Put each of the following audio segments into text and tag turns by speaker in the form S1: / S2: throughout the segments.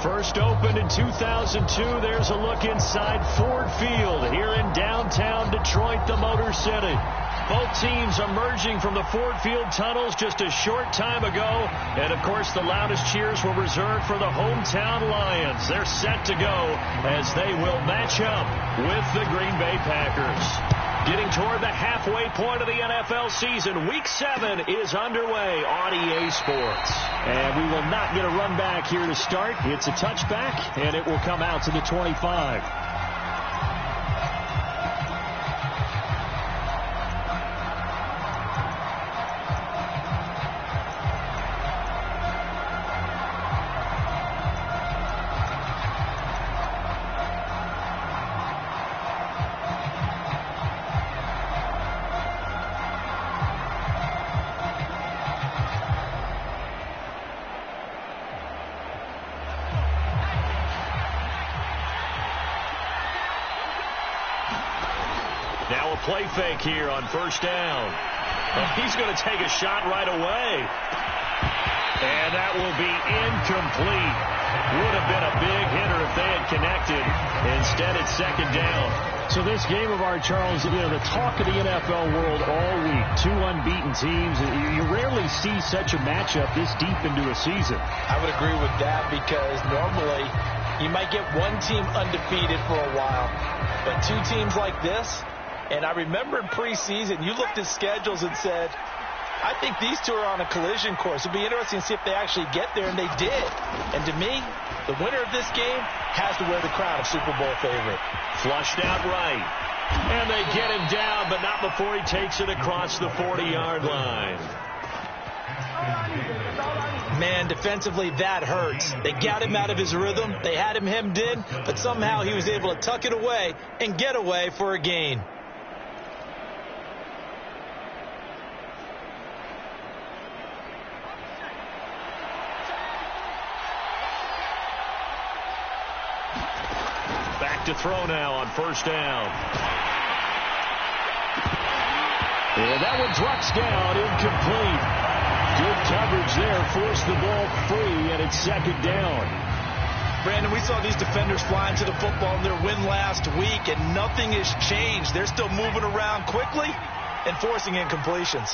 S1: First opened in 2002. There's a look inside Ford Field here in downtown Detroit, the Motor City. Both teams emerging from the Ford Field tunnels just a short time ago. And, of course, the loudest cheers were reserved for the hometown Lions. They're set to go as they will match up with the Green Bay Packers. Getting toward the halfway point of the NFL season, Week 7 is underway on EA Sports. And we will not get a run back here to start. It's a touchback, and it will come out to the 25. Now a play fake here on first down. He's going to take a shot right away. And that will be incomplete. Would have been a big hitter if they had connected. Instead, it's second down. So this game of ours, Charles, the talk of the NFL world all week. Two unbeaten teams. You rarely see such a matchup this deep into a season.
S2: I would agree with that because normally you might get one team undefeated for a while. But two teams like this, and I remember in preseason, you looked at schedules and said, I think these two are on a collision course. It'll be interesting to see if they actually get there, and they did. And to me, the winner of this game has to wear the crown of Super Bowl favorite. Flushed out right. And they get him down, but not before he takes it across the 40-yard line. Man, defensively, that hurts. They got him out of his rhythm. They had him hemmed in, but somehow he was able to tuck it away and get away for a gain. Back to throw now on first down. And that one drops down, incomplete. Good coverage there, forced the ball free, and it's second down. Brandon, we saw these defenders flying to the football in their win last week, and nothing has changed. They're still moving around quickly and forcing incompletions.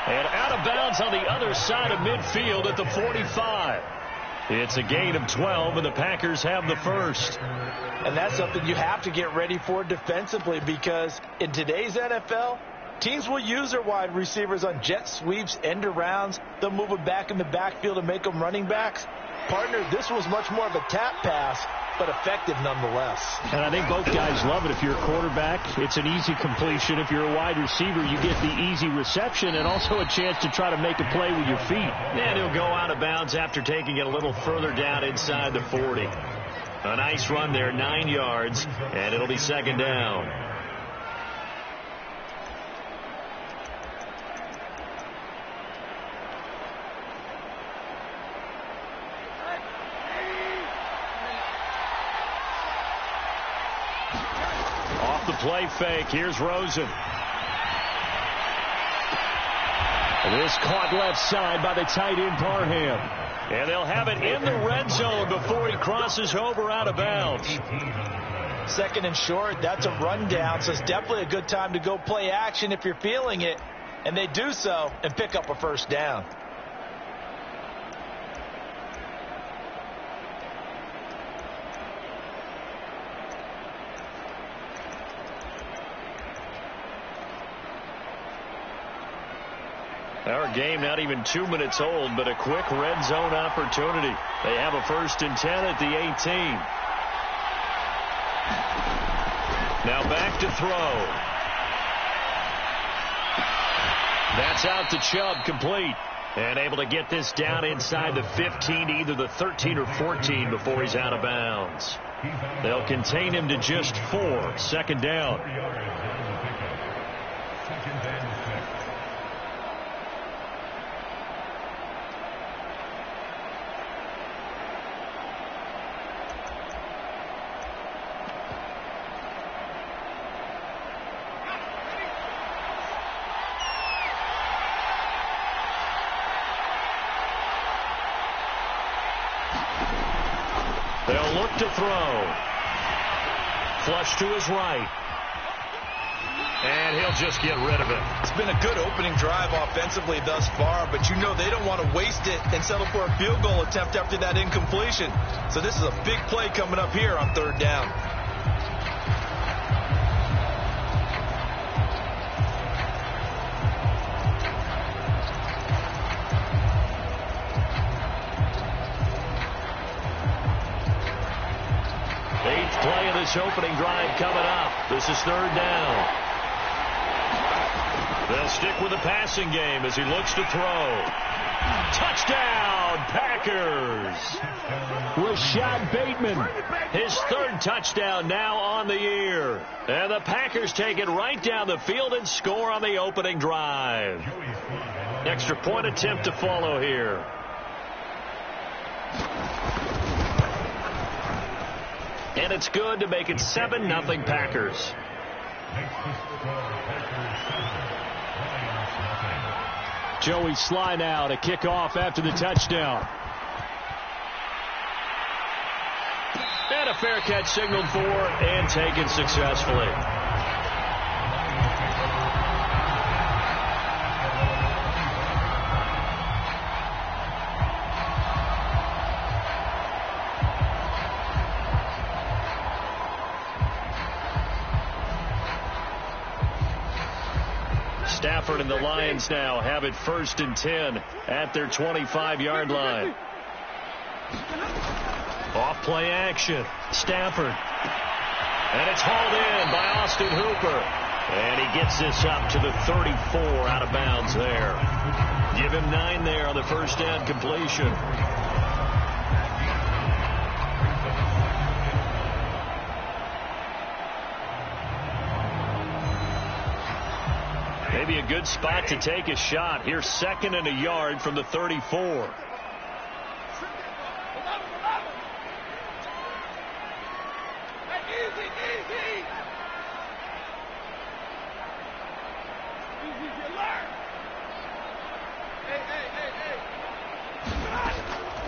S2: And out of bounds on the other side of midfield at the 45. It's a gain of 12, and the Packers have the first. And that's something you have to get ready for defensively because in today's NFL, teams will use their wide receivers on jet sweeps, end arounds. They'll move them back in the backfield and make them running backs. Partner, this was much more of a tap pass, but effective nonetheless. And I think both guys love it. If you're a quarterback, it's an easy completion. If you're a wide receiver, you get the easy reception and also a chance to try to make a play with your feet. And he'll go out of bounds after taking it a little further down inside the 40. A nice run there, 9 yards, and it'll be second down. Play fake. Here's Rosen. This caught left side by the tight end Parham. And they'll have it in the red zone before he crosses over out of bounds. Second and short, that's a rundown, so it's definitely a good time to go play action if you're feeling it. And they do so and pick up a first down. Our game not even 2 minutes old, but a quick red zone opportunity. They have a 1st and 10 at the 18. Now back to throw. That's out to Chubb, complete. And able to get this down inside the 15, either the 13 or 14 before he's out of bounds. They'll contain him to just 4. Second down.
S1: They'll look to throw. Flush to his right. And he'll just get rid of it.
S2: It's been a good opening drive offensively thus far, but you know they don't want to waste it and settle for a field goal attempt after that incompletion. So this is a big play coming up here on third down.
S1: Eighth play of this opening drive coming up. This is third down. They'll stick with the passing game as he looks to throw. Touchdown, Packers! Rashad Bateman, his third touchdown now on the year. And the Packers take it right down the field and score on the opening drive. Extra point attempt to follow here. And it's good to make it 7-0 Packers. Joey Sly now to kick off after the touchdown. And a fair catch signaled for and taken successfully. Stafford and the Lions now have it 1st and 10 at their 25-yard line. Off play action. Stafford. And it's hauled in by Austin Hooper. And he gets this up to the 34 out of bounds there. Give him 9 there on the first down completion. Maybe a good spot to take a shot. Here's 2nd and a yard from the 34.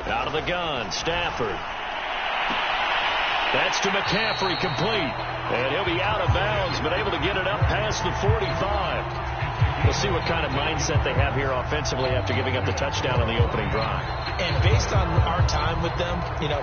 S1: Out of the gun, Stafford. That's to McCaffrey, complete. And he'll be out of bounds, but able to get it up past the 45. We'll see what kind of mindset they have here offensively after giving up the touchdown on the opening drive.
S2: And based on our time with them,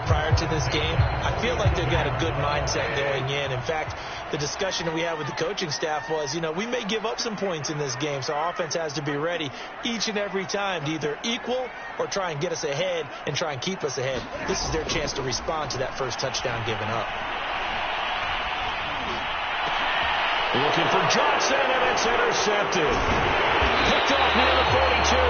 S2: prior to this game, I feel like they've got a good mindset going in. In fact, the discussion that we had with the coaching staff was, we may give up some points in this game, so our offense has to be ready each and every time to either equal or try and get us ahead and try and keep us ahead. This is their chance to respond to that first touchdown given up.
S1: Looking for Johnson, and it's intercepted. Picked off near the 42.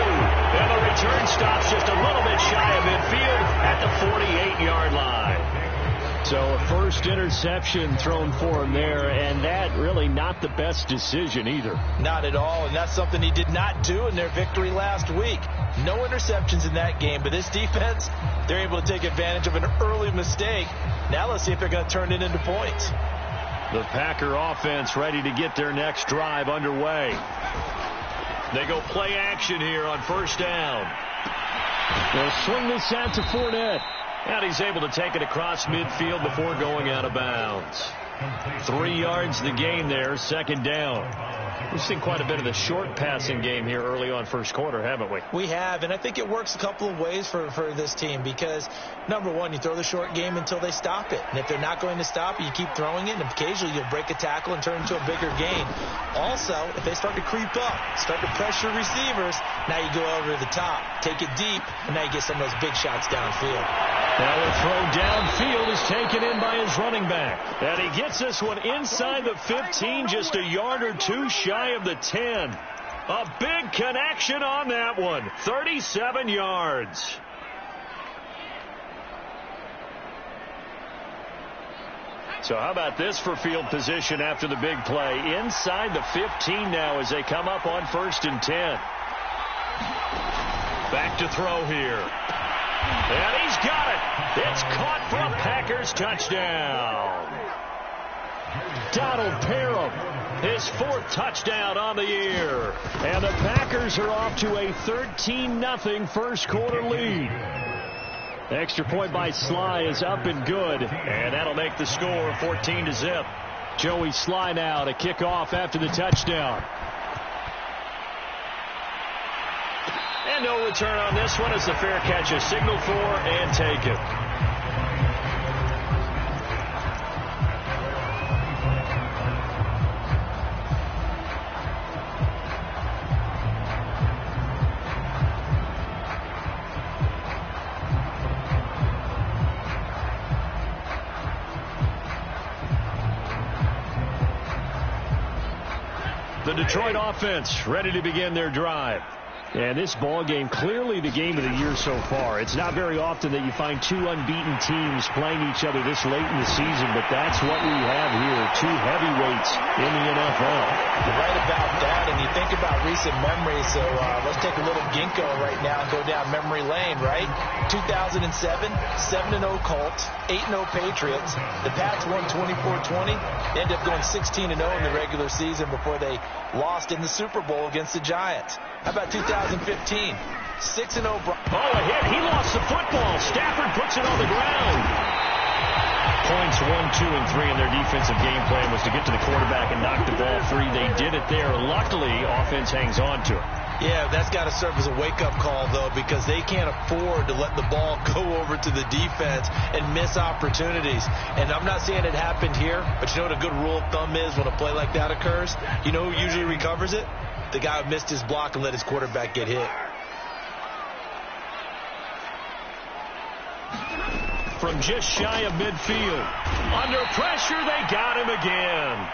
S1: And the return stops just a little bit shy of midfield at the 48-yard line. So a first interception thrown for him there, and that really not the best decision either.
S2: Not at all, and that's something he did not do in their victory last week. No interceptions in that game, but this defense, they're able to take advantage of an early mistake. Now let's see if they're going to turn it into points.
S1: The Packer offense ready to get their next drive underway. They go play action here on first down. They'll swing this out to Fournette. And he's able to take it across midfield before going out of bounds. 3 yards the gain there, 2nd down. We've seen quite a bit of the short passing game here early on first quarter, haven't we?
S2: We have, and I think it works a couple of ways for this team because, number one, you throw the short game until they stop it. And if they're not going to stop it, you keep throwing it, and occasionally you'll break a tackle and turn into a bigger gain. Also, if they start to creep up, start to pressure receivers, now you go over the top, take it deep, and now you get some of those big shots downfield.
S1: Now the throw downfield is taken in by his running back. And he gets this one inside the 15, just a yard or two shy of the 10. A big connection on that one. 37 yards. So how about this for field position after the big play? Inside the 15 now as they come up on 1st and 10. Back to throw here. And he's got it. It's caught for a Packers touchdown. Donald Parham, his 4th touchdown on the year. And the Packers are off to a 13-0 first quarter lead. Extra point by Sly is up and good, and that'll make the score 14-0. Joey Sly now to kick off after the touchdown. And no return on this one as the fair catch is signaled for and taken. The Detroit offense ready to begin their drive. And this ball game, clearly the game of the year so far. It's not very often that you find two unbeaten teams playing each other this late in the season, but that's what we have here, two heavyweights in the NFL.
S2: You're right about that, and you think about recent memories, so let's take a little ginkgo right now and go down memory lane, right? 2007, 7-0 Colts, 8-0 Patriots. The Pats won 24-20. They ended up going 16-0 in the regular season before they lost in the Super Bowl against the Giants. How about 2015? 6-0. Oh,
S1: a hit. He lost the football. Stafford puts it on the ground. Points 1, 2, and 3 in their defensive game plan was to get to the quarterback and knock the ball free. They did it there. Luckily, offense hangs on to it.
S2: Yeah, that's got to serve as a wake-up call, though, because they can't afford to let the ball go over to the defense and miss opportunities. And I'm not saying it happened here, but you know what a good rule of thumb is when a play like that occurs? You know who usually recovers it? The guy who missed his block and let his quarterback get hit.
S1: From just shy of midfield. Under pressure, they got him again.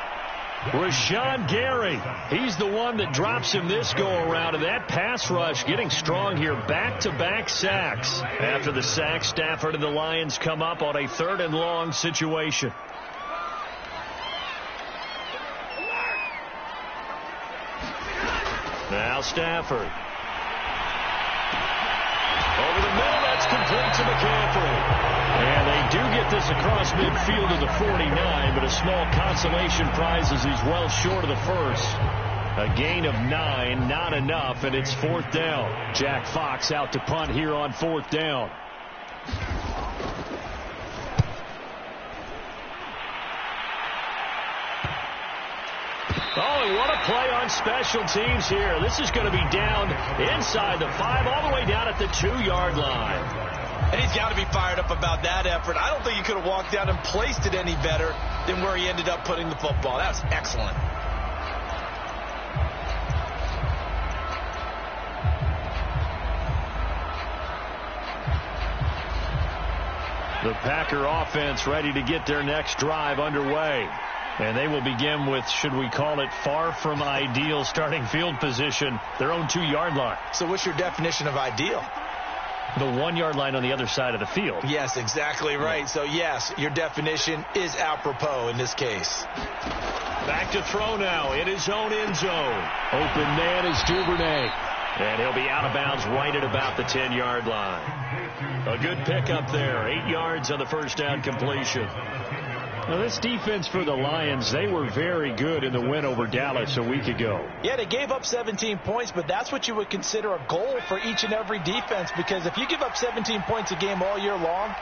S1: Rashawn Gary, he's the one that drops him this go-around, and that pass rush getting strong here. Back-to-back sacks. After the sack, Stafford and the Lions come up on a 3rd and long situation. Now Stafford. Over the middle, that's complete to McCaffrey. And they do get this across midfield to the 49, but a small consolation prize as he's well short of the first. A gain of 9, not enough, and it's 4th down. Jack Fox out to punt here on 4th down. Oh, what a play on special teams here. This is going to be down inside the 5, all the way down at the 2-yard line.
S2: And he's got to be fired up about that effort. I don't think he could have walked down and placed it any better than where he ended up putting the football. That was excellent.
S1: The Packer offense ready to get their next drive underway. And they will begin with, should we call it, far from ideal starting field position, their own 2-yard line.
S2: So what's your definition of ideal?
S1: The 1-yard line on the other side of the field.
S2: Yes, exactly right. So, yes, your definition is apropos in this case.
S1: Back to throw now in his own end zone. Open man is Duvernay. And he'll be out of bounds right at about the 10-yard line. A good pickup there. 8 yards on the first down completion. Now, this defense for the Lions, they were very good in the win over Dallas a week ago.
S2: Yeah, they gave up 17 points, but that's what you would consider a goal for each and every defense, because if you give up 17 points a game all year long,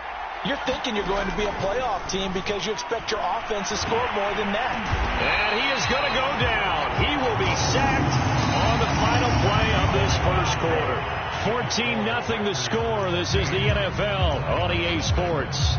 S2: you're thinking you're going to be a playoff team because you expect your offense to score more than that.
S1: And he is going to go down. He will be sacked on the final play of this first quarter. 14-0 the score. This is the NFL on EA Sports.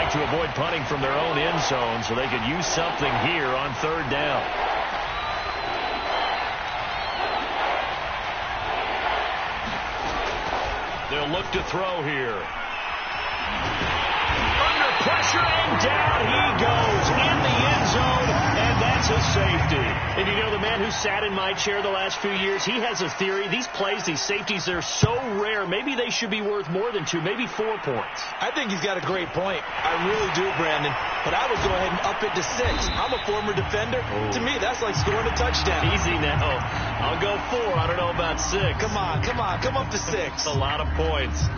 S1: To avoid punting from their own end zone so they could use something here on 3rd down. They'll look to throw here. Under pressure and down he goes in the end zone, and that's It's a safety. And you know, the man who sat in my chair the last few years, he has a theory. These plays, these safeties, they're so rare. Maybe they should be worth more than 2, maybe 4 points.
S2: I think he's got a great point. I really do, Brandon. But I would go ahead and up it to 6. I'm a former defender. Oh. To me, that's like scoring a touchdown.
S1: Easy now. I'll go 4. I don't know about 6.
S2: Come on. Come up to 6.
S1: That's a lot of points.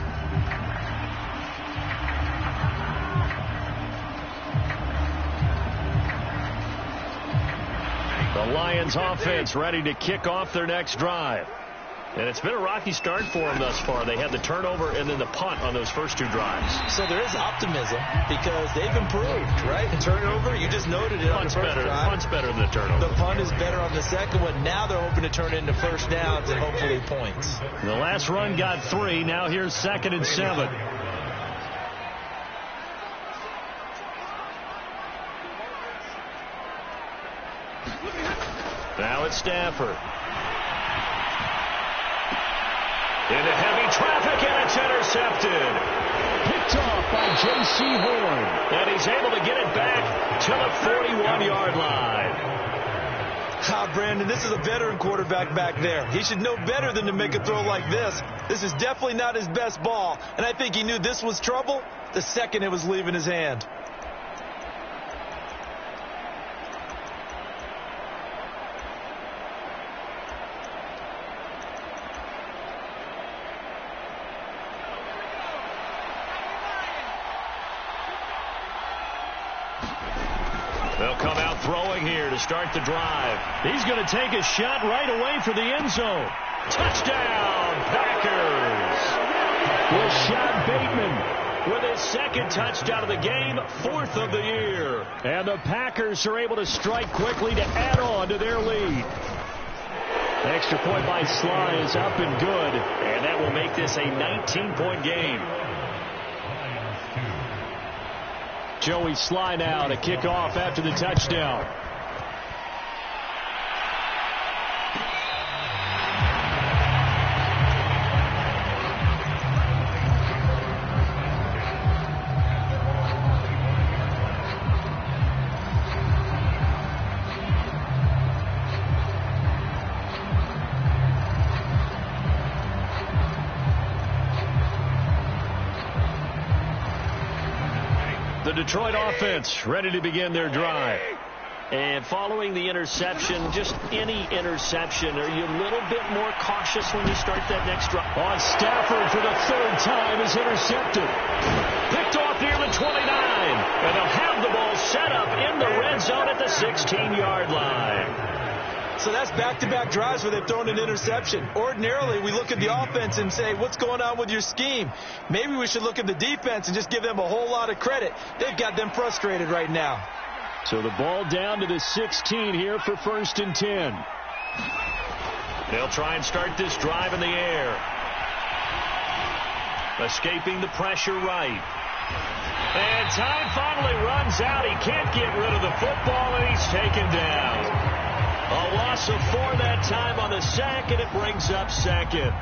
S1: The Lions offense ready to kick off their next drive. And it's been a rocky start for them thus far. They had the turnover and then the punt on those first 2 drives.
S2: So there is optimism because they've improved, right? The turnover, you just noted it on the first drive.
S1: Punt's better than the turnover.
S2: The punt is better on the second one. Now they're hoping to turn into first downs and hopefully points.
S1: The last run got 3. Now here's 2nd and 7. Now it's Stafford. Into heavy traffic, and it's intercepted. Picked off by J.C. Horn. And he's able to get it back to the 41-yard line.
S2: Brandon, this is a veteran quarterback back there. He should know better than to make a throw like this. This is definitely not his best ball, and I think he knew this was trouble the second it was leaving his hand.
S1: They'll come out throwing here to start the drive. He's going to take a shot right away for the end zone. Touchdown, Packers! Rashad Bateman with his 2nd touchdown of the game, 4th of the year. And the Packers are able to strike quickly to add on to their lead. Extra point by Sly is up and good. And that will make this a 19-point game. Joey Sly now to kick off after the touchdown. The Detroit offense ready to begin their drive. And following the interception, just any interception, are you a little bit more cautious when you start that next drive? On Stafford for the 3rd time is intercepted. Picked off near the 29. And they'll have the ball set up in the red zone at the 16-yard line.
S2: So that's back-to-back drives where they've thrown an interception. Ordinarily, we look at the offense and say, what's going on with your scheme? Maybe we should look at the defense and just give them a whole lot of credit. They've got them frustrated right now.
S1: So the ball down to the 16 here for 1st and 10. They'll try and start this drive in the air. Escaping the pressure right. And time finally runs out. He can't get rid of the football, and he's taken down. A loss of 4 that time on the sack, and it brings up 2nd.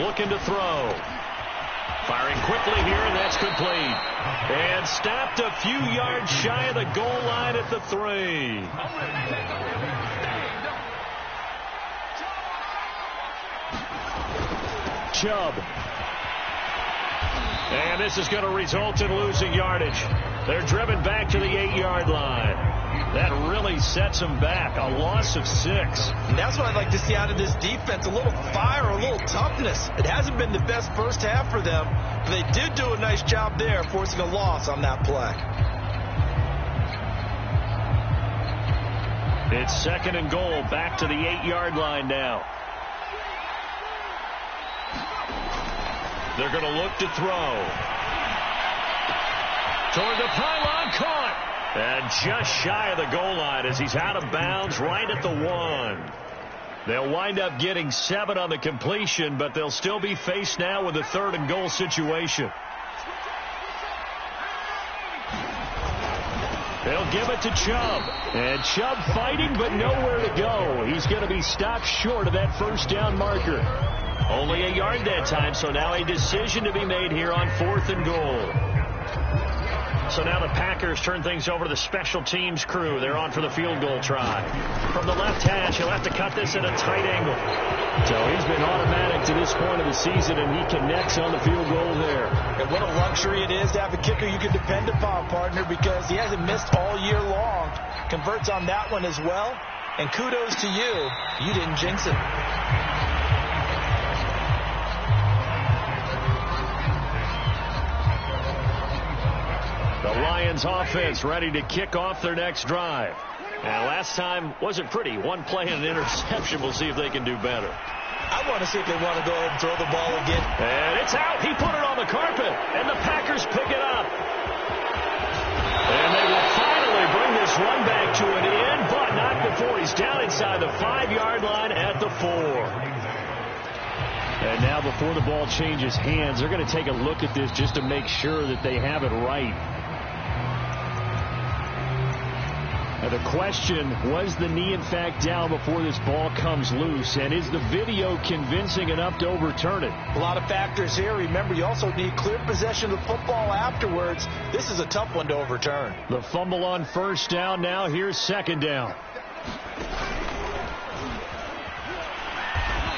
S1: Looking to throw. Firing quickly here, and that's complete. And stopped a few yards shy of the goal line at the 3. Chubb. And this is going to result in losing yardage. They're driven back to the 8-yard line. That really sets them back. A loss of 6.
S2: And that's what I'd like to see out of this defense. A little fire, a little toughness. It hasn't been the best first half for them, but they did do a nice job there, forcing a loss on that play.
S1: It's 2nd and goal, back to the 8-yard line now. They're going to look to throw. Toward the pylon, caught. And just shy of the goal line as he's out of bounds right at the 1. They'll wind up getting 7 on the completion, but they'll still be faced now with a 3rd and goal situation. They'll give it to Chubb. And Chubb fighting, but nowhere to go. He's going to be stopped short of that first down marker. Only a yard that time, so now a decision to be made here on 4th and goal. So now the Packers turn things over to the special teams crew. They're on for the field goal try. From the left hash, he'll have to cut this at a tight angle. So he's been automatic to this point of the season, and he connects on the field goal there.
S2: And what a luxury it is to have a kicker you can depend upon, partner, because he hasn't missed all year long. Converts on that one as well. And kudos to you. You didn't jinx it.
S1: The Lions offense ready to kick off their next drive. And last time wasn't pretty. One play and an interception. We'll see if they can do better.
S2: I want to see if they want to go ahead and throw the ball again.
S1: And it's out. He put it on the carpet. And the Packers pick it up. And they will finally bring this run back to an end, but not before he's down inside the 5-yard line at the 4. And now before the ball changes hands, they're going to take a look at this just to make sure that they have it right. Now the question, was the knee in fact down before this ball comes loose? And is the video convincing enough to overturn it?
S2: A lot of factors here. Remember, you also need clear possession of the football afterwards. This is a tough one to overturn.
S1: The fumble on first down now. Here's second down.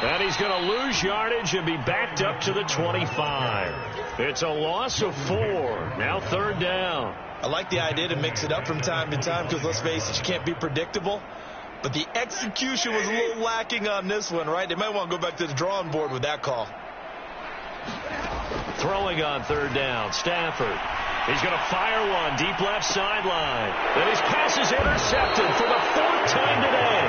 S1: And he's going to lose yardage and be backed up to the 25. It's a loss of 4. Now third down.
S2: I like the idea to mix it up from time to time because, let's face it, you can't be predictable. But the execution was a little lacking on this one, right? They might want to go back to the drawing board with that call.
S1: Throwing on third down, Stafford. He's going to fire one deep left sideline. Then his pass is intercepted for the 4th time today.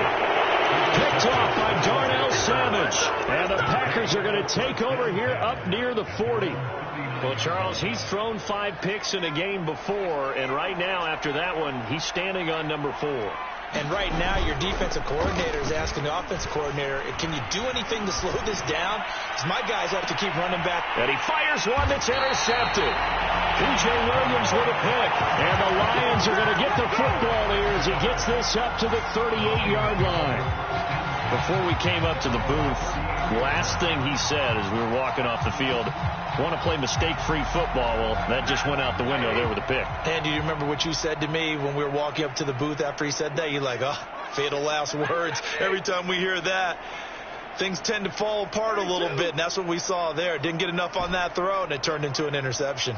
S1: Picked off by Darnell Savage. And the Packers are going to take over here up near the 40. Well, Charles, he's thrown 5 picks in a game before, and right now, after that one, he's standing on number 4.
S2: And right now, your defensive coordinator is asking the offensive coordinator, can you do anything to slow this down? Because my guys have to keep running back.
S1: And he fires one that's intercepted. P.J. Williams with a pick. And the Lions are going to get the football here as he gets this up to the 38-yard line. Before we came up to the booth, last thing he said as we were walking off the field, want to play mistake-free football. Well, that just went out the window there with a pick.
S2: And do you remember what you said to me when we were walking up to the booth after he said that? You're like, oh, fatal last words. Every time we hear that, things tend to fall apart a little bit, and that's what we saw there. Didn't get enough on that throw, and it turned into an interception.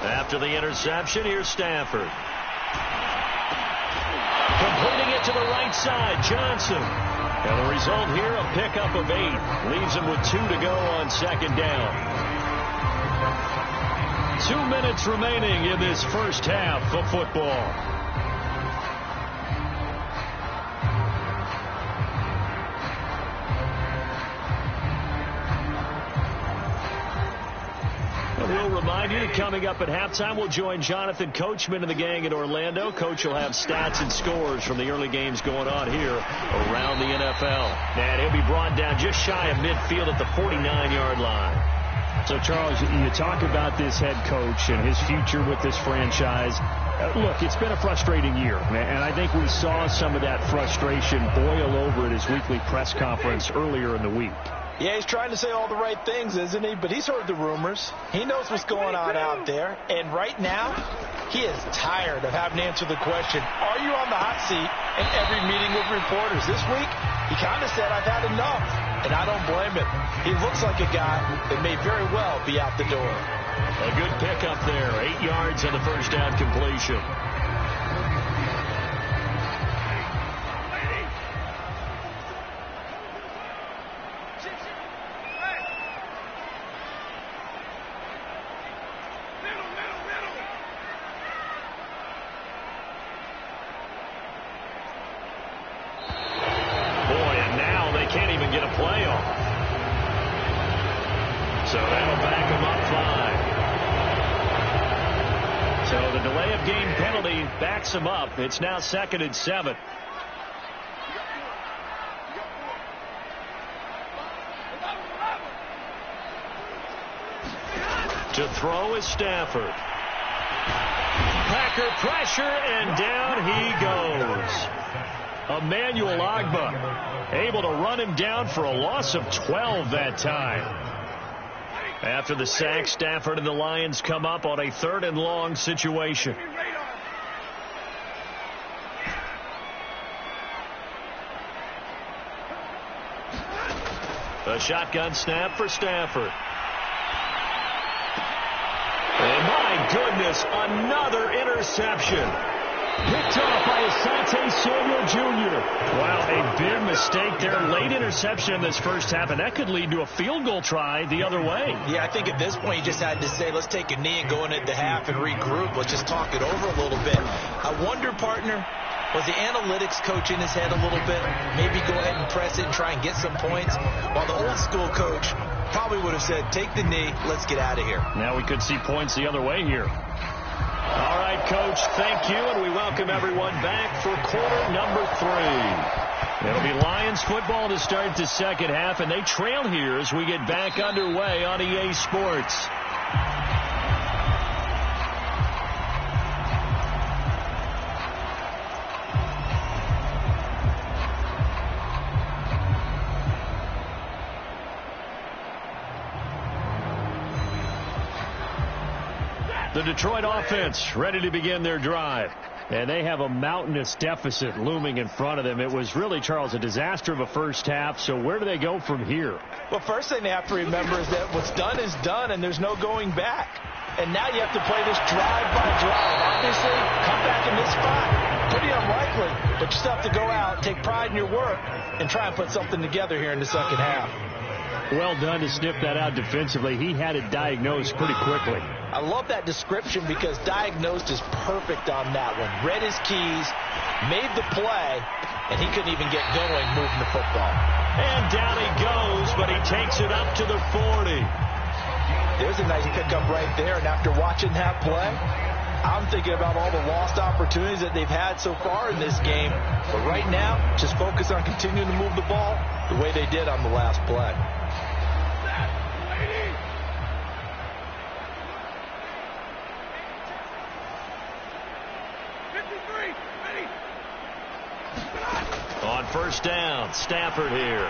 S1: After the interception, here's Stafford. Completing it to the right side, Johnson. And the result here, a pickup of 8. Leaves him with 2 to go on second down. 2 minutes remaining in this first half of football. We'll remind you that coming up at halftime, we'll join Jonathan Coachman and the gang in Orlando. Coach will have stats and scores from the early games going on here around the NFL. And he'll be brought down just shy of midfield at the 49-yard line. So, Charles, you talk about this head coach and his future with this franchise. Look, it's been a frustrating year, and I think we saw some of that frustration boil over at his weekly press conference earlier in the week.
S2: Yeah, he's trying to say all the right things, isn't he? But he's heard the rumors. He knows what's going on out there. And right now, he is tired of having to answer the question, are you on the hot seat in every meeting with reporters? This week, he kind of said, I've had enough. And I don't blame him. He looks like a guy that may very well be out the door.
S1: A good pickup there. 8 yards on the first down completion. Can't even get a play off. So that'll back him up 5. So the delay of game penalty backs him up. It's now 2nd and 7. To throw is Stafford. Packer pressure, and down he goes. Emmanuel Ogbah able to run him down for a loss of 12 that time. After the sack, Stafford and the Lions come up on a 3rd and long situation. A shotgun snap for Stafford. And my goodness, another interception. Picked off by Asante Samuel Jr. Wow, a big mistake there. Late interception in this first half, and that could lead to a field goal try the other way.
S2: Yeah, I think at this point you just had to say, let's take a knee and go into the half and regroup. Let's just talk it over a little bit. I wonder, partner, was the analytics coach in his head a little bit? Maybe go ahead and press it and try and get some points? While the old school coach probably would have said, take the knee, let's get out of here.
S1: Now we could see points the other way here. All right, Coach, thank you, and we welcome everyone back for quarter number 3. It'll be Lions football to start the second half, and they trail here as we get back underway on EA Sports. The Detroit offense ready to begin their drive. And they have a mountainous deficit looming in front of them. It was really, Charles, a disaster of a first half. So where do they go from here?
S2: Well, first thing they have to remember is that what's done is done, and there's no going back. And now you have to play this drive by drive. Obviously, come back in this spot. Pretty unlikely, but you still have to go out, take pride in your work, and try and put something together here in the second half.
S1: Well done to sniff that out defensively. He had it diagnosed pretty quickly.
S2: I love that description because diagnosed is perfect on that one. Read his keys, made the play, and he couldn't even get going moving the football.
S1: And down he goes, but he takes it up to the 40.
S2: There's a nice pickup right there, and after watching that play, I'm thinking about all the lost opportunities that they've had so far in this game. But right now, just focus on continuing to move the ball the way they did on the last play. On first down, Stafford here.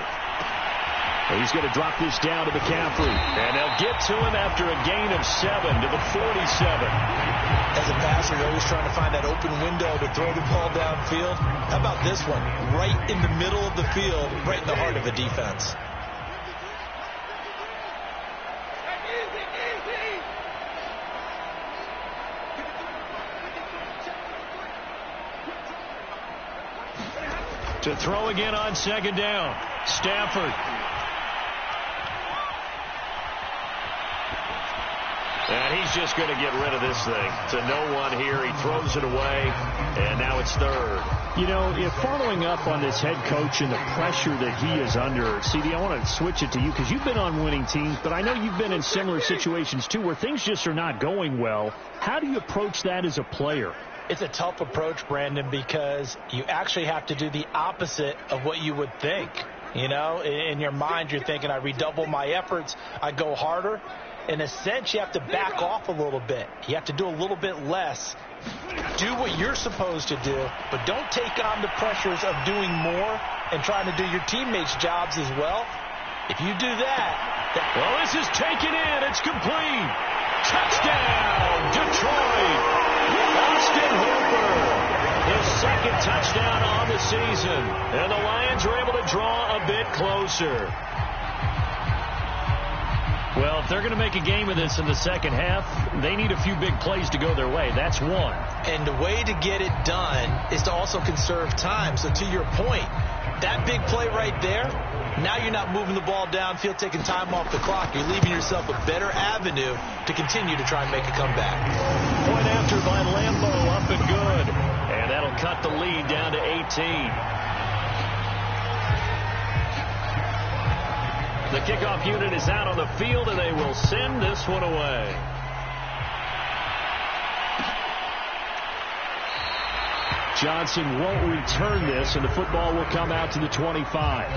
S2: He's going to drop this down to McCaffrey. And they'll get to him after a gain of 7 to the 47. As a passer, you're always trying to find that open window to throw the ball downfield. How about this one? Right in the middle of the field, right in the heart of the defense.
S1: To throw again on second down. Stafford. And he's just going to get rid of this thing. To no one here. He throws it away. And now it's 3rd. You know, if following up on this head coach and the pressure that he is under, CD, I want to switch it to you because you've been on winning teams, but I know you've been in similar situations too where things just are not going well. How do you approach that as a player?
S2: It's a tough approach, Brandon, because you actually have to do the opposite of what you would think. You know, in your mind, you're thinking, I redouble my efforts, I go harder. In a sense, you have to back off a little bit. You have to do a little bit less. Do what you're supposed to do, but don't take on the pressures of doing more and trying to do your teammates' jobs as well. If you do that...
S1: Well, this is taken in. It's complete. Touchdown, Detroit. Austin Hooper, his second touchdown on the season. And the Lions are able to draw a bit closer. Well, if they're going to make a game of this in the second half, they need a few big plays to go their way. That's one.
S2: And the way to get it done is to also conserve time. So to your point, that big play right there, now you're not moving the ball downfield, taking time off the clock. You're leaving yourself a better avenue to continue to try and make a comeback.
S1: Point after by Lambo, up and good. And that'll cut the lead down to 18. The kickoff unit is out on the field, and they will send this one away. Johnson won't return this, and the football will come out to the 25.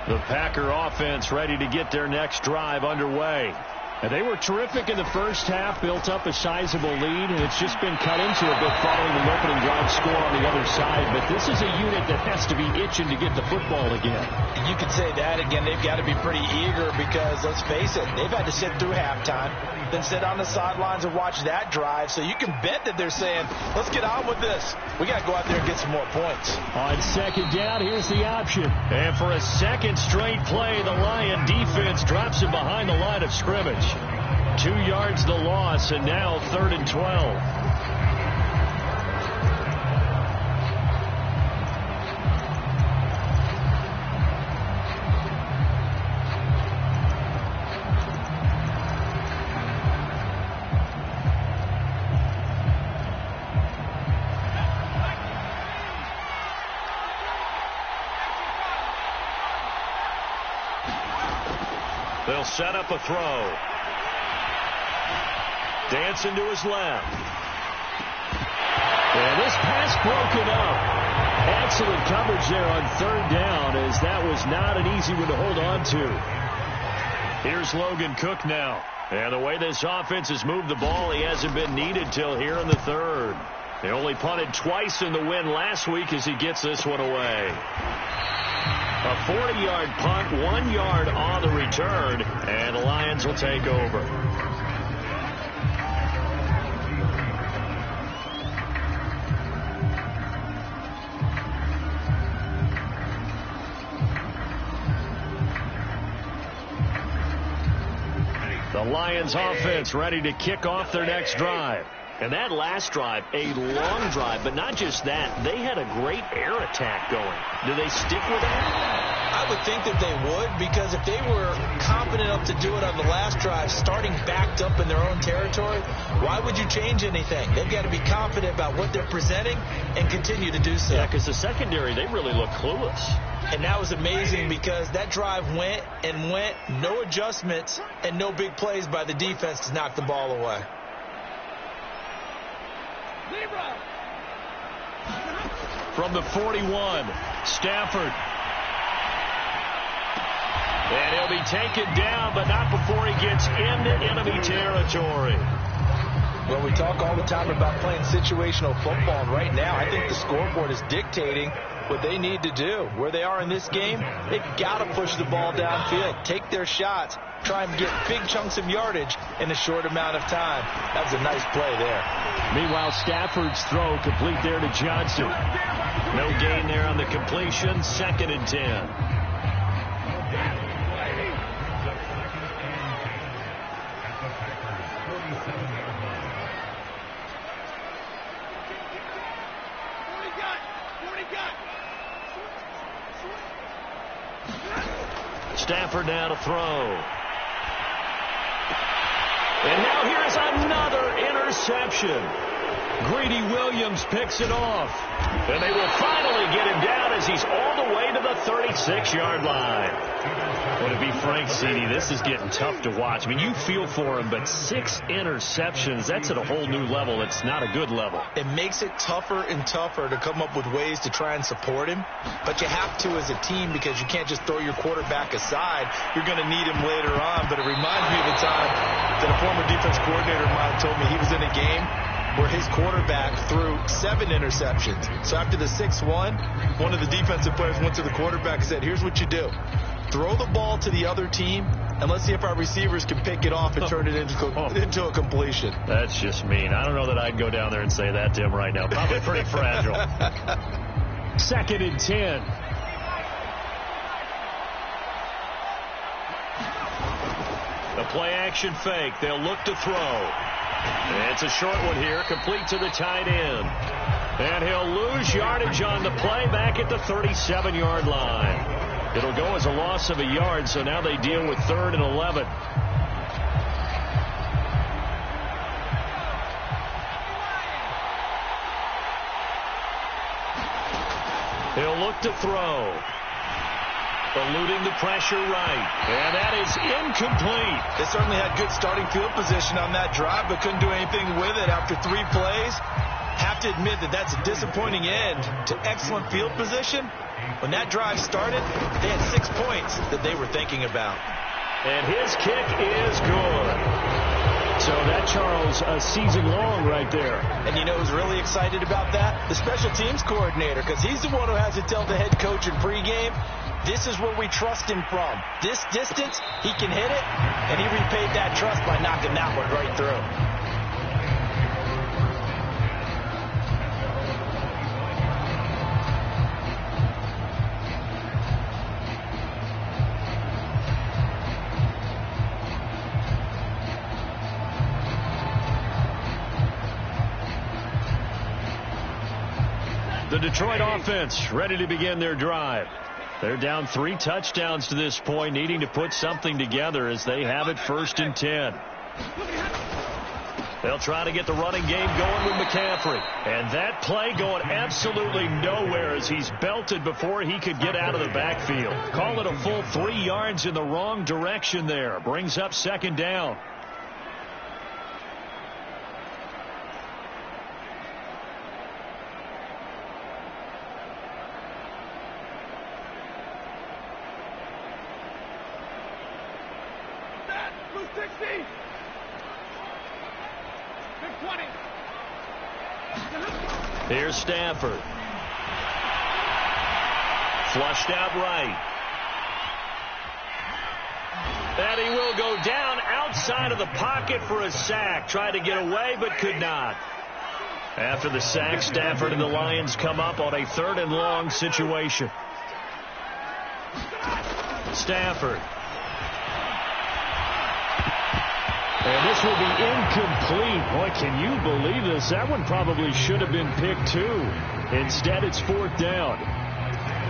S1: The Packer offense ready to get their next drive underway. And they were terrific in the first half, built up a sizable lead, and it's just been cut into a bit following the opening drive score on the other side. But this is a unit that has to be itching to get the football again.
S2: You could say that again. They've got to be pretty eager because, let's face it, they've had to sit through halftime, then sit on the sidelines and watch that drive. So you can bet that they're saying, let's get on with this. We got to go out there and get some more points.
S1: On second down, here's the option. And for a second straight play, the Lion defense drops him behind the line of scrimmage. 2 yards the loss, and now 3rd and 12. They'll set up a throw. Dancing to his left. And this pass broken up. Excellent coverage there on 3rd down, as that was not an easy one to hold on to. Here's Logan Cook now. And the way this offense has moved the ball, he hasn't been needed till here in the 3rd. They only punted twice in the win last week as he gets this one away. A 40-yard punt, 1 yard on the return, and the Lions will take over. The Lions offense ready to kick off their next drive. And that last drive, a long drive, but not just that. They had a great air attack going. Do they stick with that?
S2: I would think that they would, because if they were confident enough to do it on the last drive, starting backed up in their own territory, why would you change anything? They've got to be confident about what they're presenting and continue to do so.
S1: Yeah, because the secondary, they really look clueless.
S2: And that was amazing because that drive went and went, no adjustments and no big plays by the defense to knock the ball away.
S1: From the 41, Stafford. And he'll be taken down, but not before he gets into enemy territory.
S2: Well, we talk all the time about playing situational football, and right now I think the scoreboard is dictating what they need to do. Where they are in this game, they've got to push the ball downfield, take their shots, try and get big chunks of yardage in a short amount of time. That was a nice play there.
S1: Meanwhile, Stafford's throw complete there to Johnson. No gain there on the completion. 2nd and 10. Stafford now to throw. And now here's another interception. Greedy Williams picks it off. And they will finally get him down as he's all the way to the 36-yard line. Well, to be frank, CD, this is getting tough to watch. I mean, you feel for him, but 6 interceptions, that's at a whole new level. It's not a good level.
S2: It makes it tougher and tougher to come up with ways to try and support him. But you have to as a team, because you can't just throw your quarterback aside. You're going to need him later on. But it reminds me of a time that a former defense coordinator of mine told me he was in a game where his quarterback threw 7 interceptions. So after the 6th one of the defensive players went to the quarterback and said, here's what you do. Throw the ball to the other team, and let's see if our receivers can pick it off and turn it into a completion.
S1: That's just mean. I don't know that I'd go down there and say that to him right now. Probably pretty fragile. 2nd and 10. The play-action fake. They'll look to throw. And it's a short one here, complete to the tight end. And he'll lose yardage on the play back at the 37-yard line. It'll go as a loss of a yard, so now they deal with 3rd and 11. He'll look to throw. Eluding the pressure right. And that is incomplete.
S2: They certainly had good starting field position on that drive, but couldn't do anything with it after 3 plays. Have to admit that that's a disappointing end to excellent field position. When that drive started, they had 6 points that they were thinking about.
S1: And his kick is good. So that, Charles, a season long right there.
S2: And you know who's really excited about that? The special teams coordinator, because he's the one who has to tell the head coach in pregame, this is where we trust him from. This distance, he can hit it, and he repaid that trust by knocking that one right through.
S1: The Detroit offense ready to begin their drive. They're down 3 touchdowns to this point, needing to put something together as they have it 1st and 10. They'll try to get the running game going with McCaffrey. And that play going absolutely nowhere as he's belted before he could get out of the backfield. Call it a full 3 yards in the wrong direction there. Brings up 2nd down. Here's Stafford. Flushed out right. And he will go down outside of the pocket for a sack. Tried to get away, but could not. After the sack, Stafford and the Lions come up on a 3rd and long situation. Stafford. And this will be incomplete. Boy, can you believe this? That one probably should have been picked too. Instead, it's 4th down.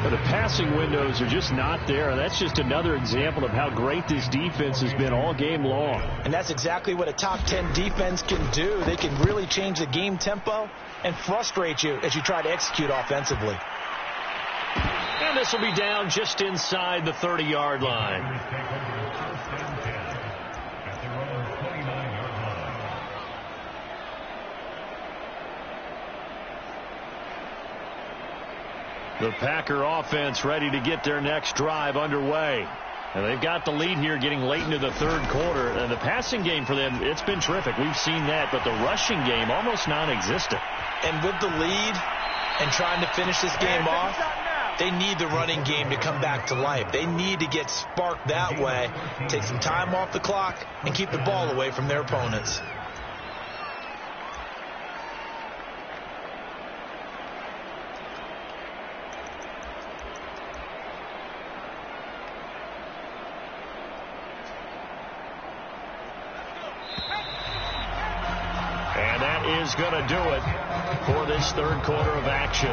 S1: But the passing windows are just not there. That's just another example of how great this defense has been all game long.
S2: And that's exactly what a top 10 defense can do. They can really change the game tempo and frustrate you as you try to execute offensively.
S1: And this will be down just inside the 30-yard line. The Packer offense ready to get their next drive underway. And they've got the lead here getting late into the 3rd quarter. And the passing game for them, it's been terrific. We've seen that. But the rushing game, almost non-existent.
S2: And with the lead and trying to finish this game off, they need the running game to come back to life. They need to get sparked that way, take some time off the clock, and keep the ball away from their opponents.
S1: Is going to do it for this 3rd quarter of action.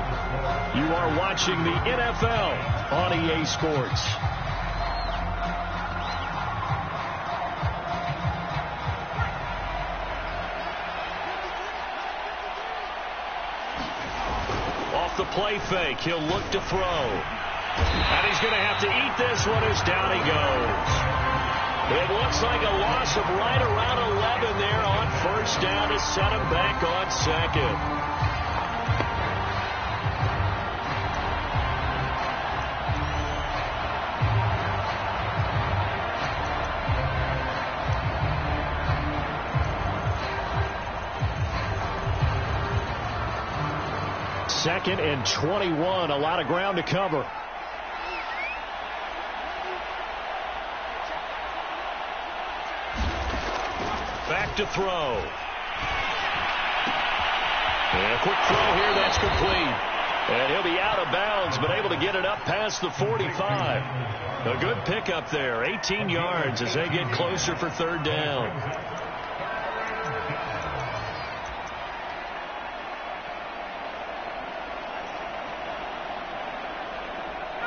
S1: You are watching the NFL on EA Sports. Off the play fake, he'll look to throw. And he's going to have to eat this one as down he goes. It looks like a loss of right around 11 there on 1st down to set him back on 2nd. Second and 21, a lot of ground to cover. Back to throw. And a quick throw here, that's complete. And he'll be out of bounds, but able to get it up past the 45. A good pickup there, 18 yards as they get closer for 3rd down.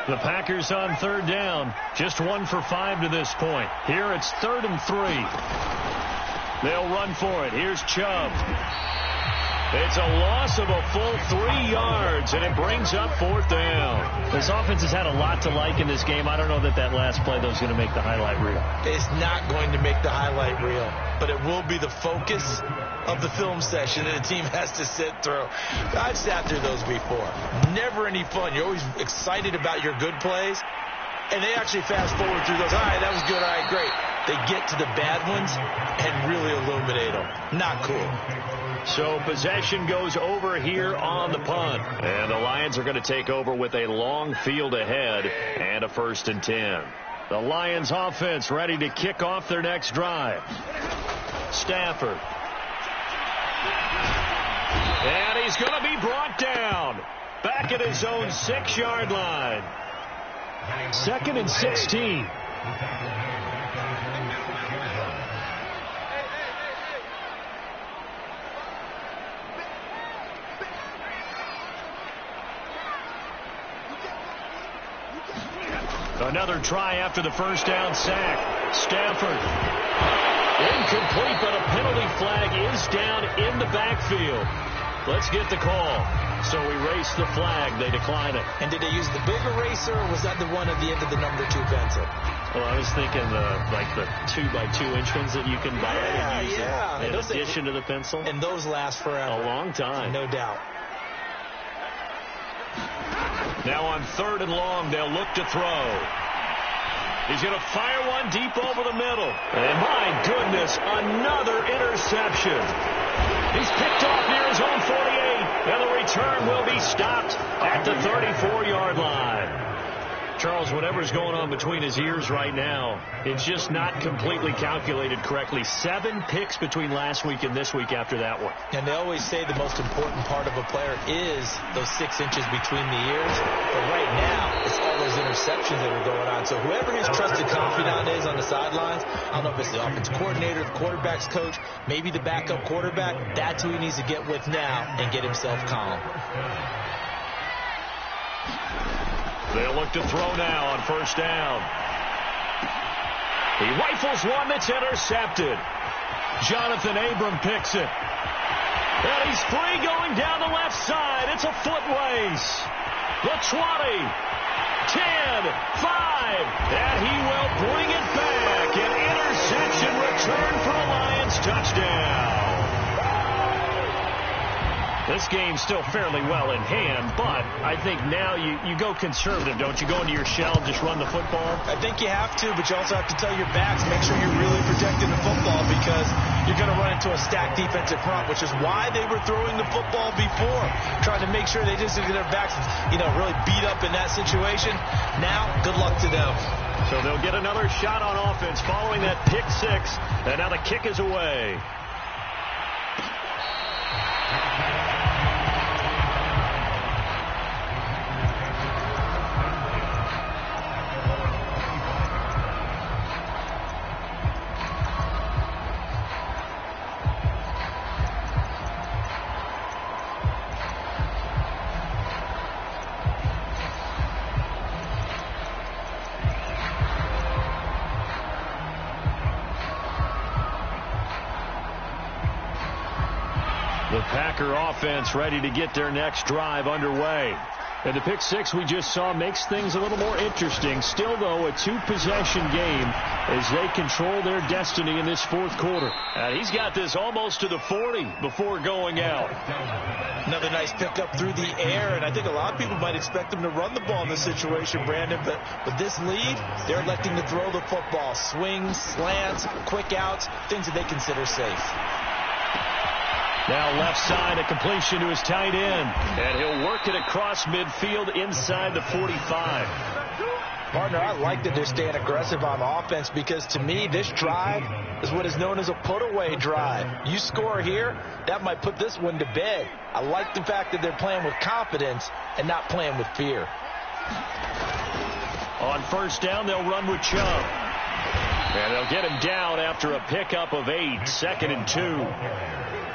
S1: The Packers on 3rd down, just 1 for 5 to this point. Here it's 3rd and 3. They'll run for it. Here's Chubb. It's a loss of a full 3 yards, and it brings up 4th down.
S3: This offense has had a lot to like in this game. I don't know that last play, though, is going to make the highlight reel.
S2: It's not going to make the highlight reel, but it will be the focus of the film session that the team has to sit through. I've sat through those before. Never any fun. You're always excited about your good plays, and they actually fast forward through those. All right, that was good. All right, great. They get to the bad ones and really illuminate them. Not cool.
S1: So possession goes over here on the punt. And the Lions are going to take over with a long field ahead and a 1st and 10. The Lions offense ready to kick off their next drive. Stafford. And he's going to be brought down. Back at his own 6-yard line. 2nd and 16. Another try after the 1st down sack. Stafford. Incomplete, but a penalty flag is down in the backfield. Let's get the call. So erase the flag. They decline it.
S2: And did they use the big eraser, or was that the one at the end of the number 2 pencil?
S3: Well, I was thinking the 2x2-inch ones that you can buy and use in addition to the pencil.
S2: And those last forever.
S3: A long time.
S2: No doubt.
S1: Now on 3rd and long, they'll look to throw. He's going to fire one deep over the middle. And my goodness, another interception. He's picked off near his own 48. And the return will be stopped at the 34-yard line. Charles, whatever's going on between his ears right now, it's just not completely calculated correctly. 7 picks between last week and this week after that one.
S2: And they always say the most important part of a player is those 6 inches between the ears. But right now, it's all those interceptions that are going on. So whoever his trusted confidant is on the sidelines, I don't know if it's the offensive coordinator, the quarterback's coach, maybe the backup quarterback, that's who he needs to get with now and get himself calm.
S1: They'll look to throw now on 1st down. He rifles one that's intercepted. Jonathan Abram picks it. And he's free going down the left side. It's a foot race. The 20, 10, 5. And he will bring it back. An interception return for a Lions touchdown. This game's still fairly well in hand, but I think now you go conservative, don't you? Go into your shell and just run the football?
S2: I think you have to, but you also have to tell your backs, make sure you're really protecting the football because you're going to run into a stacked defensive front, which is why they were throwing the football before, trying to make sure they just get their backs, really beat up in that situation. Now, good luck to them.
S1: So they'll get another shot on offense following that pick 6, and now the kick is away. The Packer offense ready to get their next drive underway. And the pick 6 we just saw makes things a little more interesting. Still, though, a 2-possession game as they control their destiny in this 4th quarter. And he's got this almost to the 40 before going out.
S2: Another nice pickup through the air, and I think a lot of people might expect them to run the ball in this situation, Brandon, but with this lead, they're electing to throw the football. Swings, slants, quick outs, things that they consider safe.
S1: Now left side, a completion to his tight end. And he'll work it across midfield inside the 45.
S2: Partner, I like that they're staying aggressive on offense because to me, this drive is what is known as a put-away drive. You score here, that might put this one to bed. I like the fact that they're playing with confidence and not playing with fear.
S1: On 1st down, they'll run with Chubb. And they'll get him down after a pickup of 8, 2nd and 2.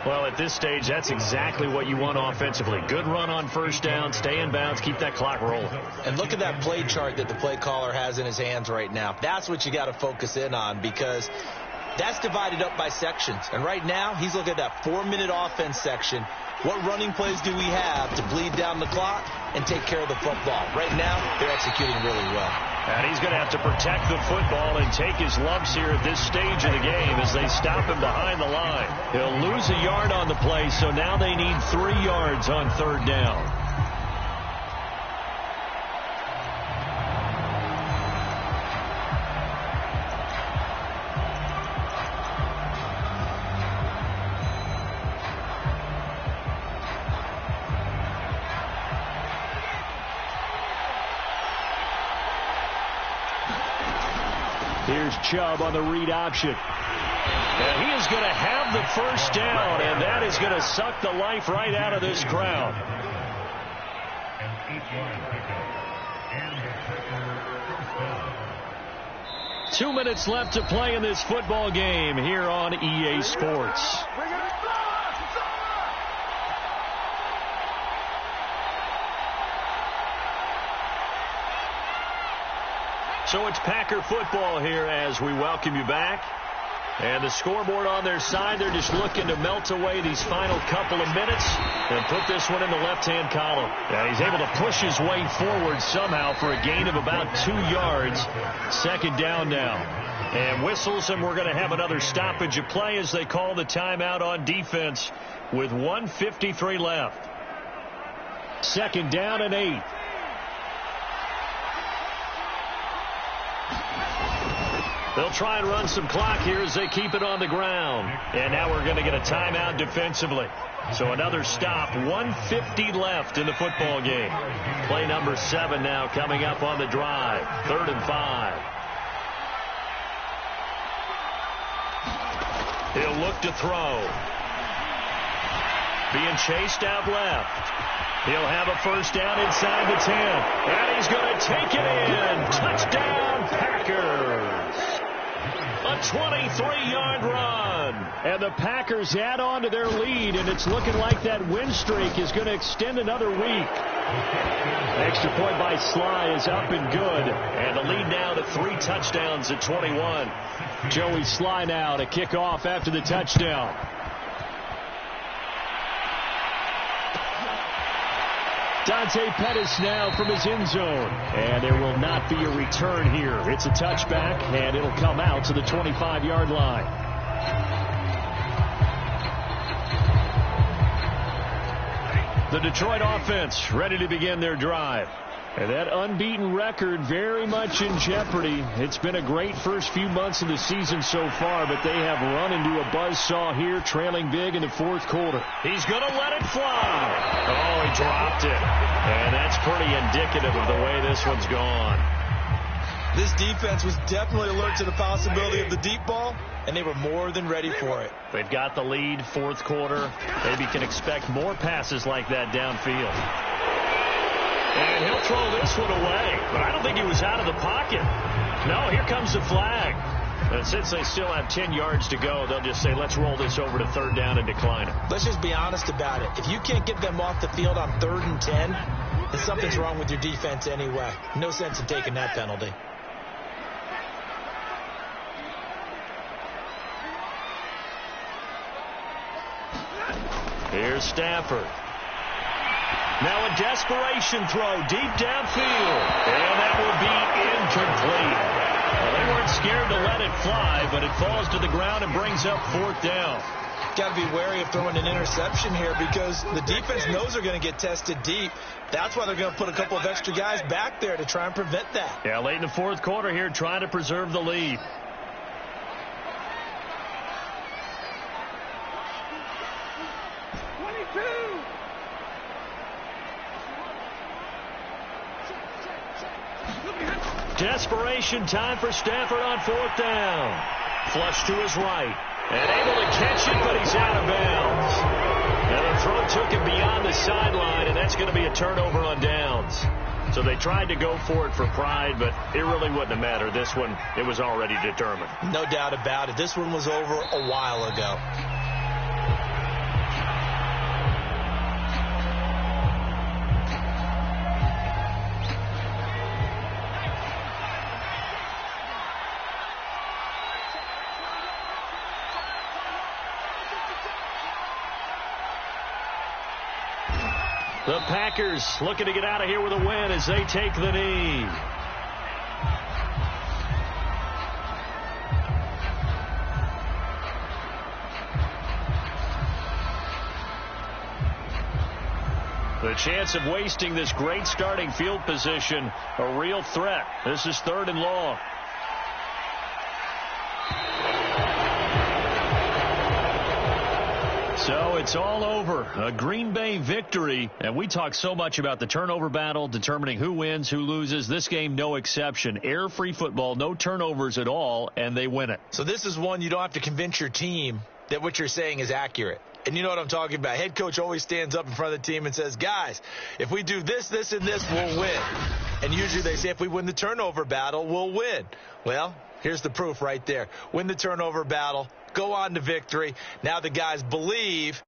S1: Well, at this stage, that's exactly what you want offensively. Good run on 1st down, stay in bounds, keep that clock rolling.
S2: And look at that play chart that the play caller has in his hands right now. That's what you got to focus in on because that's divided up by sections. And right now, he's looking at that 4-minute offense section. What running plays do we have to bleed down the clock and take care of the football? Right now, they're executing really well.
S1: And he's going to have to protect the football and take his lumps here at this stage of the game as they stop him behind the line. He'll lose a yard on the play, so now they need 3 yards on 3rd down. Here's Chubb on the read option. And he is going to have the 1st down, and that is going to suck the life right out of this crowd. Two minutes left to play in this football game here on EA Sports. So it's Packer football here as we welcome you back. And the scoreboard on their side, they're just looking to melt away these final couple of minutes and put this one in the left-hand column. Yeah, he's able to push his way forward somehow for a gain of about 2 yards. 2nd down now. And whistles, and we're going to have another stoppage of play as they call the timeout on defense with 1:53 left. 2nd down and 8. They'll try and run some clock here as they keep it on the ground. And now we're going to get a timeout defensively. So another stop. 1:50 left in the football game. Play number 7 now coming up on the drive. 3rd and 5. He'll look to throw. Being chased out left. He'll have a 1st down inside the 10. And he's going to take it in. Touchdown, Packers. A 23-yard run. And the Packers add on to their lead, and it's looking like that win streak is going to extend another week. Extra point by Sly is up and good. And the lead now to 3 touchdowns at 21. Joey Sly now to kick off after the touchdown. Dante Pettis now from his end zone. And there will not be a return here. It's a touchback, and it'll come out to the 25-yard line. The Detroit offense ready to begin their drive. And that unbeaten record very much in jeopardy. It's been a great first few months of the season so far, but they have run into a buzzsaw here, trailing big in the 4th quarter. He's going to let it fly. Oh, he dropped it. And that's pretty indicative of the way this one's gone.
S2: This defense was definitely alert to the possibility of the deep ball, and they were more than ready for it.
S1: They've got the lead, 4th quarter. Maybe can expect more passes like that downfield. And he'll throw this one away. But I don't think he was out of the pocket. No, here comes the flag. And since they still have 10 yards to go, they'll just say, let's roll this over to 3rd down and decline it.
S2: Let's just be honest about it. If you can't get them off the field on 3rd and 10, then something's wrong with your defense anyway. No sense in taking that penalty.
S1: Here's Stafford. Now a desperation throw deep downfield. And that will be incomplete. Well, they weren't scared to let it fly, but it falls to the ground and brings up 4th down.
S2: Got to be wary of throwing an interception here because the defense knows they're going to get tested deep. That's why they're going to put a couple of extra guys back there to try and prevent that.
S1: Yeah, late in the 4th quarter here, trying to preserve the lead. Desperation time for Stafford on 4th down. Flush to his right. And able to catch it, but he's out of bounds. And the throw took him beyond the sideline, and that's going to be a turnover on downs. So they tried to go for it for pride, but it really wouldn't have mattered. This one, it was already determined.
S2: No doubt about it. This one was over a while ago.
S1: The Packers looking to get out of here with a win as they take the knee. The chance of wasting this great starting field position, a real threat. This is 3rd and long. So it's all over. A Green Bay victory. And we talk so much about the turnover battle, determining who wins, who loses. This game, no exception. Error-free football, no turnovers at all, and they win it.
S2: So this is one you don't have to convince your team that what you're saying is accurate. And you know what I'm talking about. Head coach always stands up in front of the team and says, guys, if we do this, this, and this, we'll win. And usually they say if we win the turnover battle, we'll win. Well, here's the proof right there. Win the turnover battle. Go on to victory. Now the guys believe